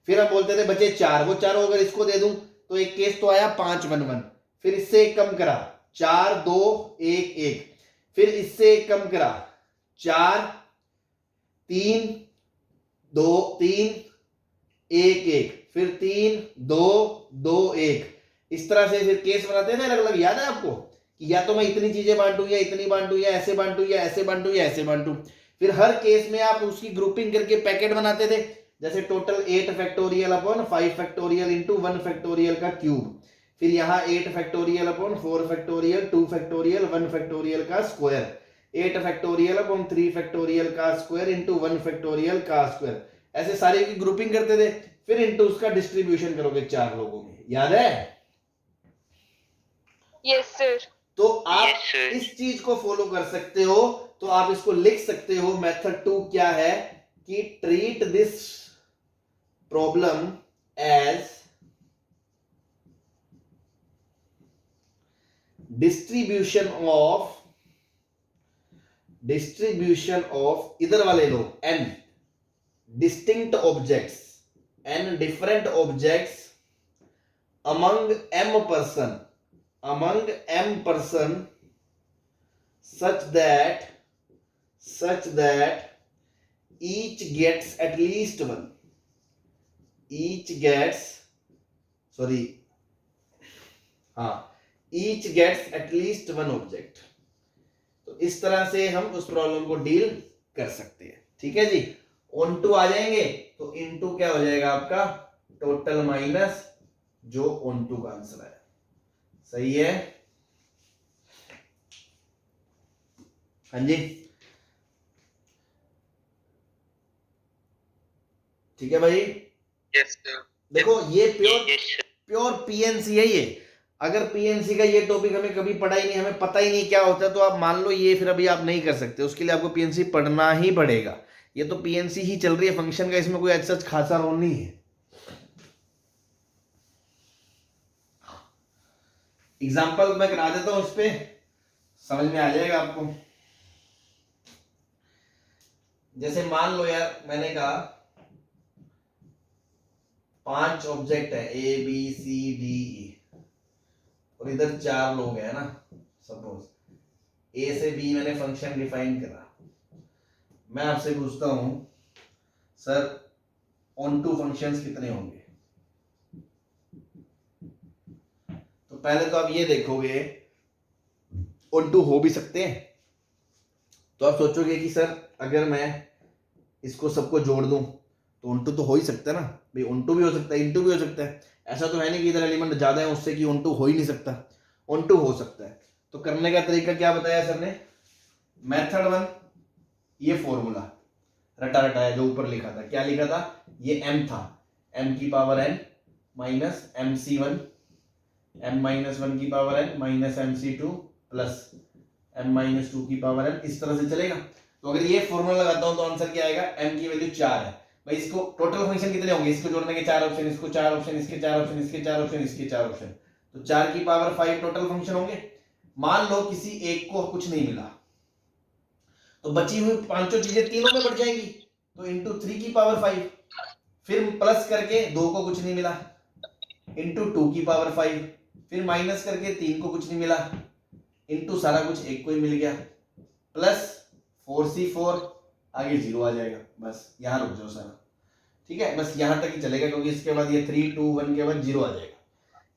S1: फिर हम बोलते थे बचे 4, वो 4 अगर इसको दे दूं तो एक केस तो आया 5-1-1। फिर इससे एक कम करा 4-2-1-1, फिर इससे एक कम करा 4-3-2-3-1-1, फिर 3-2-2-1। इस तरह से फिर केस बनाते थे अलग अलग। याद है आपको कि या तो मैं इतनी चीजें बांटू, या इतनी बांटू, या ऐसे बांटू, या ऐसे बांटू, या ऐसे बांटू। फिर हर केस में आप उसकी ग्रुपिंग करके पैकेट बनाते थे, जैसे total 8 factorial upon 5 factorial into 1 factorial का क्यूब, फिर यहाँ 8 factorial upon 4 factorial 2 factorial 1 factorial का स्क्वायर, 8 फैक्टोरियल अपॉन 3 फैक्टोरियल का स्क्वायर इंटू 1 फैक्टोरियल का स्क्वायर। ऐसे सारे की ग्रुपिंग करते थे, फिर इंटू उसका डिस्ट्रीब्यूशन करोगे 4 लोगों में। याद है?
S4: Yes, sir.
S1: तो आप
S3: Yes, sir.
S1: इस चीज को फॉलो कर सकते हो। तो आप इसको लिख सकते हो। मेथड 2 क्या है कि treat this problem as distribution of इधर वाले लोग n distinct objects, n different objects among m person such that each gets at least one, each gets at least one object। तो इस तरह से हम उस प्रॉब्लम को डील कर सकते हैं। ठीक है जी। ऑन टू आ जाएंगे तो इनटू क्या हो जाएगा आपका, टोटल माइनस जो ऑन टू का आंसर है। सही है? हाँ जी, ठीक है भाई।
S2: Yes, sir.
S1: देखो ये प्योर
S3: Yes, sir.
S1: पीएनसी है ये। अगर पीएनसी का ये टॉपिक हमें कभी पढ़ा ही नहीं, हमें पता ही नहीं क्या होता है, तो आप मान लो ये फिर अभी आप नहीं कर सकते। उसके लिए आपको पीएनसी पढ़ना ही पड़ेगा। ये तो पीएनसी ही चल रही है फंक्शन का, इसमें कोई ऐसा खासा रोल नहीं है। एग्जाम्पल मैं करा देता हूं, इस पे समझ में आ जाएगा आपको। जैसे मान लो यार, मैंने कहा 5 ऑब्जेक्ट है A B C D E और इधर 4 लोग हैं ना, सपोज A से B मैंने फंक्शन डिफाइन करा। मैं आपसे पूछता हूं सर ऑन टू फंक्शंस कितने होंगे? तो पहले तो आप ये देखोगे ऑन टू हो भी सकते हैं, तो आप सोचोगे कि सर अगर मैं इसको सबको जोड़ दूं तो ऑन टू तो हो ही सकता है ना भाई, ऑन टू भी हो सकता है, इन टू भी हो सकता है। ऐसा तो है नहीं कि इधर एलिमेंट ज्यादा है उससे कि ऑन टू हो ही नहीं सकता, ऑन टू हो सकता है। तो करने का तरीका क्या बताया सर ने? मेथड 1, ये फॉर्मूला रटा रटाया जो ऊपर लिखा था, क्या लिखा था? ये m था, m की power n minus mc1, m minus 1 की power n minus mc2 plus m minus 2 की पावर n, इस तरह से चलेगा। तो अगर ये फॉर्मूला लगाता हूं तो आंसर क्या आएगा? m की वैल्यू 4 है भाई। इसको टोटल फंक्शन कितने होंगे? इसको जोड़ने के 4 ऑप्शन, इसको 4 ऑप्शन, इसके 4 ऑप्शन, इसके 4 ऑप्शन, इसके 4 ऑप्शन, तो 4 की पावर 5 टोटल फंक्शन होंगे। मान लो किसी एक को कुछ नहीं मिला, तो बची हुई पांचों चीजें तीनों में बढ़ जाएंगी, तो इंटू 3 की पावर 5, फिर प्लस करके 2 को कुछ नहीं मिला, इंटू 2 की पावर 5, फिर माइनस करके 3 को कुछ नहीं मिला, इंटू सारा कुछ एक को ही मिल गया, प्लस 4c4, आगे 0 आ जाएगा। बस यहां रुक जाओ सारा, ठीक है, बस यहां तक ही चलेगा, क्योंकि इसके बाद ये 3 2 1 के बाद 0 आ जाएगा।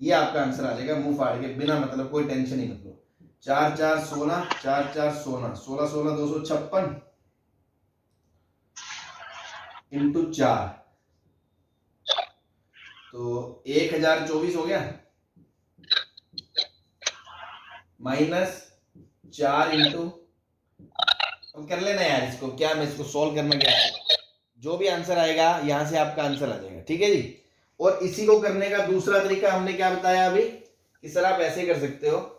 S1: ये आपका आंसर आ जाएगा मुंह फाड़ के, बिना मतलब कोई टेंशन ही मतलब। 4 4 16, 4 4 16, 16 16 256 इंटू 4, तो 1024 हो गया, माइनस 4 इंटू, अब कर लेना यार इसको, क्या मैं इसको सॉल्व करना क्या है, जो भी आंसर आएगा यहां से आपका आंसर आ जाएगा, ठीक है जी। और इसी को करने का दूसरा तरीका हमने क्या बताया अभी, कि सर आप ऐसे कर सकते हो,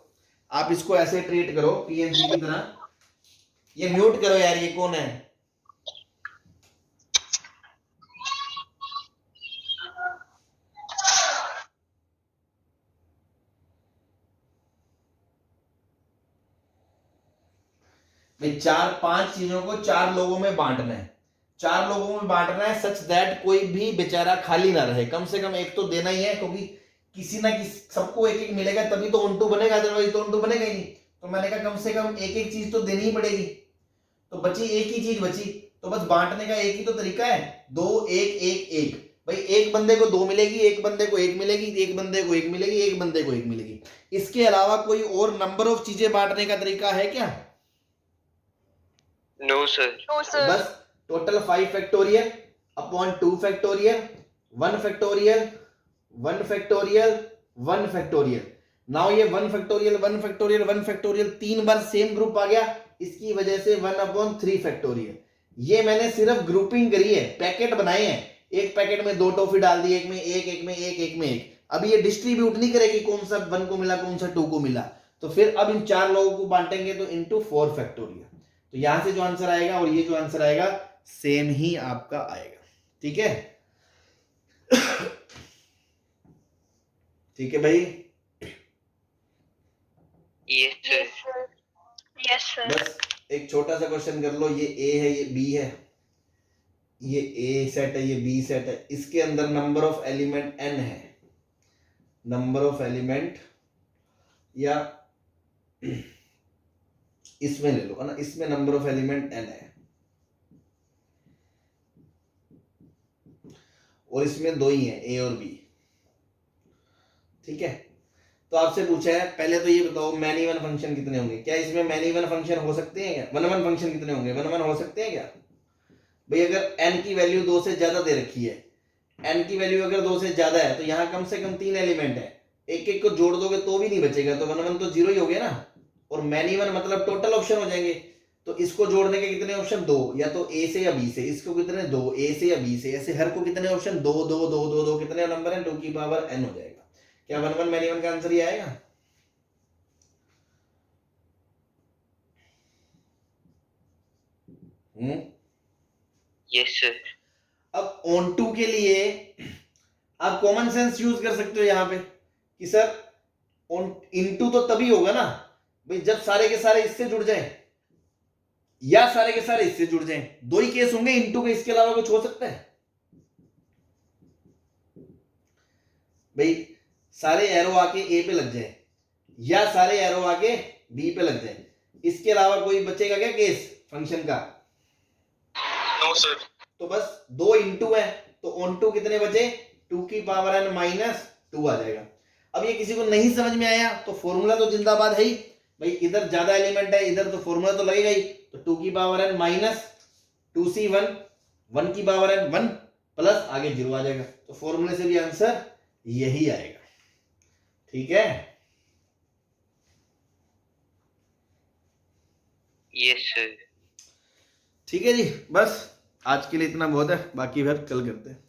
S1: आप इसको ऐसे ट्रीट करो पीएनजी की तरह। ये म्यूट करो यार, ये कौन है? भाई 4 5 चीजों को 4 लोगों में बांटना है, 4 लोगों में बांटना है सच दैट कोई भी बेचारा खाली ना रहे, कम से कम एक तो देना ही है, क्योंकि किसी ना किसी सबको एक एक मिलेगा तभी तो ऑन टू बनेगा, अदरवाइज तो ऑन टू बनेगा ही नहीं। तो मैंने कहा कम से कम एक एक चीज तो देनी ही पड़ेगी, तो बची एक ही चीज बची, तो बस बांटने का एक ही तो तरीका है, 2 1 1 1। भाई एक बंदे को 2 मिलेगी, एक बंदे को 1 मिलेगी, एक बंदे को 1 मिलेगी, एक बंदे को 1 मिलेगी। इसके अलावा कोई और नंबर ऑफ चीजें बांटने का तरीका है क्या?
S3: No sir.
S4: No, sir.
S1: बस total 5 factorial upon 2 factorial 1 factorial 1 factorial 1 factorial. Now ये 1 फैक्टोरियल 1 फैक्टोरियल 1 फैक्टोरियल 3 बार सेम ग्रुप आ गया, इसकी वजह से 1/3 फैक्टोरियल। ये मैंने सिर्फ ग्रुपिंग करी है, पैकेट बनाए हैं, एक पैकेट में 2 टॉफी डाल दी, एक में एक में एक। अब ये डिस्ट्रीब्यूट नहीं करेगी कौन सा 1 को मिला कौन सा 2 को मिला, तो फिर अब इन 4 लोगों को बांटेंगे तो इंटू 4 फैक्टोरियल। तो यहां से जो आंसर आएगा और ये जो आंसर आएगा सेम ही आपका आएगा, ठीक है। ठीक है भाई,
S3: yes sir.
S4: Yes, sir. Yes, sir.
S1: बस एक छोटा सा क्वेश्चन कर लो, ये ए है ये बी है, ये ए सेट है ये बी सेट है, इसके अंदर नंबर ऑफ एलिमेंट n है, नंबर ऑफ एलिमेंट, या इसमें ले लो है ना, इसमें नंबर ऑफ एलिमेंट n है और इसमें 2 ही है ए और बी, ठीक है। तो आपसे पूछा है पहले तो ये बताओ मैनी वन फंक्शन कितने होंगे, क्या इसमें मैनी वन फंक्शन हो सकते हैं क्या? वन वन फंक्शन कितने होंगे, वन वन हो सकते हैं क्या? भाई अगर n की वैल्यू 2 से ज्यादा दे रखी है, n की वैल्यू अगर 2 से ज्यादा है तो यहाँ कम से कम 3 एलिमेंट है, एक एक को जोड़ दोगे तो भी नहीं बचेगा, तो वन वन तो 0 ही हो गया ना, और मैनी वन मतलब टोटल ऑप्शन हो जाएंगे, तो इसको जोड़ने के कितने ऑप्शन? 2, या तो ए से या बी से, इसको कितने? 2, ए से या बी से, ऐसे हर को कितने ऑप्शन? 2 2 2 2 2, कितने नंबर है? 2 की पावर n हो जाएगा। क्या वन वन मैनी वन का आंसर ही आएगा?
S3: Yes sir.
S1: अब ऑन टू के लिए आप कॉमन सेंस यूज कर सकते हो यहाँ पे कि सर इनटू तो तभी होगा ना भाई जब सारे के सारे इससे जुड़ जाएं या सारे के सारे इससे जुड़ जाएं, दो ही केस होंगे इनटू के, इसके अलावा कुछ हो सकता है भाई? सारे एरो आके ए पे लग जाए या सारे एरो आके बी पे लग जाए, इसके अलावा कोई बचेगा क्या केस फंक्शन का?
S2: No sir.
S1: तो बस दो इंटू है तो ऑन टू कितने बचे? 2 की पावर n माइनस 2 आ जाएगा। अब ये किसी को नहीं समझ में आया तो फॉर्मूला तो जिंदाबाद है ही भाई, इधर ज्यादा एलिमेंट है इधर तो फॉर्मूला तो लगेगा ही, तो 2 की पावर n माइनस 2c1 1 की पावर n 1 प्लस आगे 0 आ जाएगा, तो फॉर्मूले से भी आंसर यही आएगा। ठीक है,
S3: यस सर।
S1: ठीक है जी, बस आज के लिए इतना बहुत है, बाकी फिर कल करते हैं।